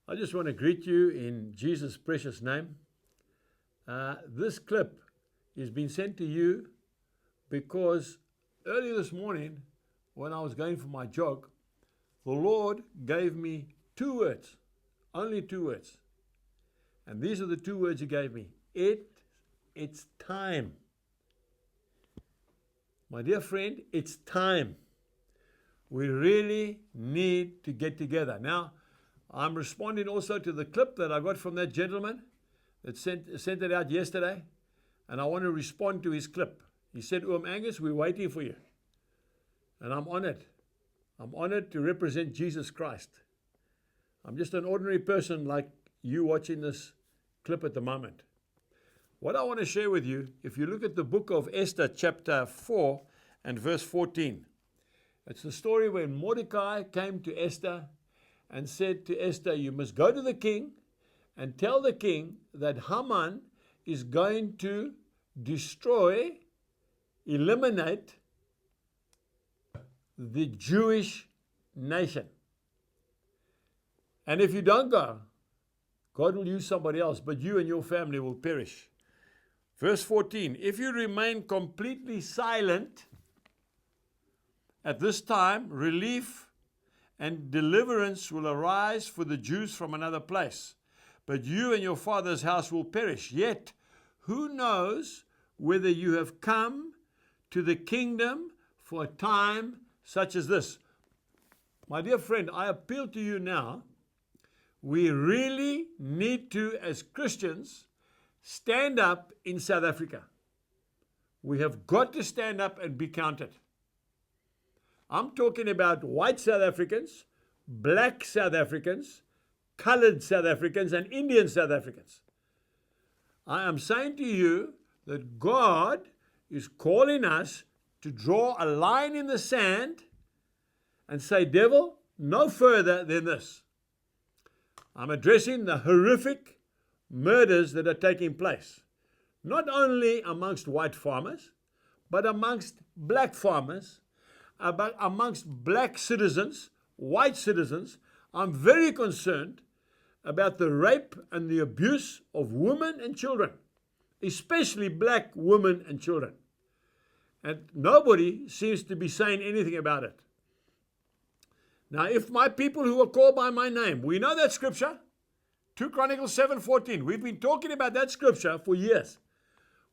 I just want to greet you in Jesus' precious name. This clip is being sent to you because early this morning, when I was going for my jog, the Lord gave me 2 words, only 2 words. And these are the 2 words He gave me. It's time. My dear friend, it's time. We really need to get together. Now, I'm responding also to the clip that I got from that gentleman that sent it out yesterday, and I want to respond to his clip. He said, Angus, we're waiting for you. And I'm honored. I'm honored to represent Jesus Christ. I'm just an ordinary person like you watching this clip at the moment. What I want to share with you, if you look at the book of Esther, chapter 4 and verse 14, it's the story when Mordecai came to Esther and said to Esther, you must go to the king and tell the king that Haman is going to eliminate the Jewish nation. And if you don't go, God will use somebody else, but you and your family will perish. Verse 14, if you remain completely silent at this time, relief and deliverance will arise for the Jews from another place, but you and your father's house will perish. Yet, who knows whether you have come to the kingdom for a time such as this? My dear friend, I appeal to you now. We really need to, as Christians, stand up in South Africa. We have got to stand up and be counted. I'm talking about white South Africans, black South Africans, colored South Africans, and Indian South Africans. I am saying to you that God is calling us to draw a line in the sand and say, devil, no further than this. I'm addressing the horrific murders that are taking place, not only amongst white farmers, but amongst black farmers, amongst black citizens, white citizens. I'm very concerned about the rape and the abuse of women and children, especially black women and children. And nobody seems to be saying anything about it. Now, if my people who are called by my name, we know that scripture, 2 Chronicles 7:14. We've been talking about that scripture for years.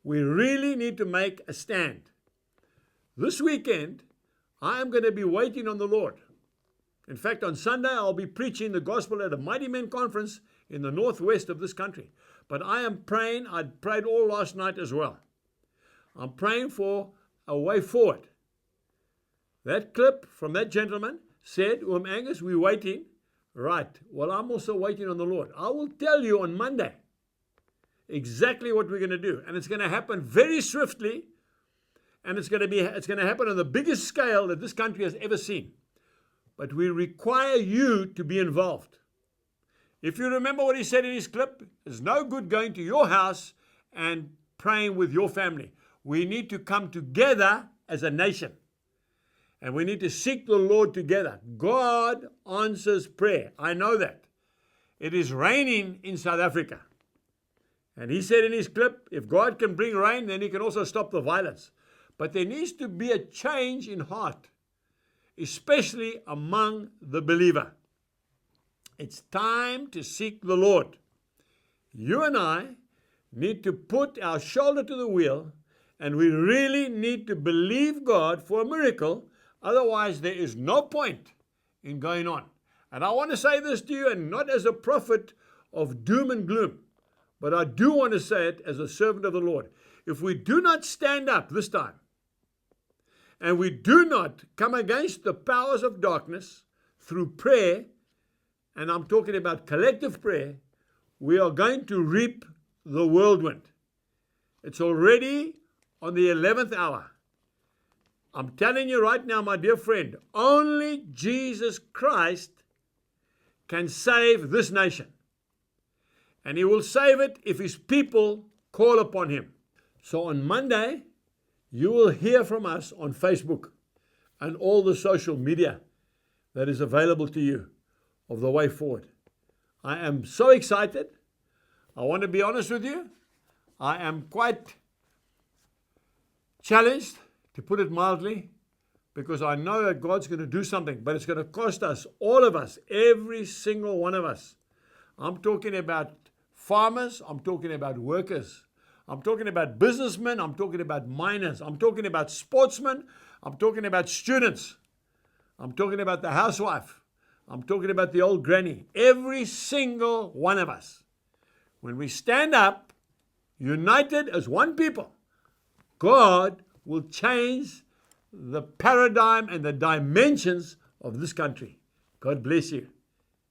We really need to make a stand. This weekend, I am going to be waiting on the Lord. In fact, on Sunday, I'll be preaching the gospel at a Mighty Men conference in the northwest of this country. But I am praying. I prayed all last night as well. I'm praying for a way forward. That clip from that gentleman said, Angus, we're waiting. Right. Well, I'm also waiting on the Lord. I will tell you on Monday exactly what we're going to do. And it's going to happen very swiftly. And it's going to happen on the biggest scale that this country has ever seen. But we require you to be involved. If you remember what he said in his clip, there's no good going to your house and praying with your family. We need to come together as a nation. And we need to seek the Lord together. God answers prayer. I know that. It is raining in South Africa. And he said in his clip, if God can bring rain, then He can also stop the violence. But there needs to be a change in heart, especially among the believer. It's time to seek the Lord. You and I need to put our shoulder to the wheel, and we really need to believe God for a miracle. Otherwise, there is no point in going on. And I want to say this to you, and not as a prophet of doom and gloom, but I do want to say it as a servant of the Lord. If we do not stand up this time, and we do not come against the powers of darkness through prayer, and I'm talking about collective prayer, we are going to reap the whirlwind. It's already on the 11th hour. I'm telling you right now, my dear friend, only Jesus Christ can save this nation. And He will save it if His people call upon Him. So on Monday, you will hear from us on Facebook and all the social media that is available to you of the way forward. I am so excited. I want to be honest with you. I am quite challenged, to put it mildly, because I know that God's going to do something, but it's going to cost us, all of us, every single one of us. I'm talking about farmers. I'm talking about workers. I'm talking about businessmen. I'm talking about miners. I'm talking about sportsmen. I'm talking about students. I'm talking about the housewife. I'm talking about the old granny. Every single one of us. When we stand up, united as one people, God will change the paradigm and the dimensions of this country. God bless you.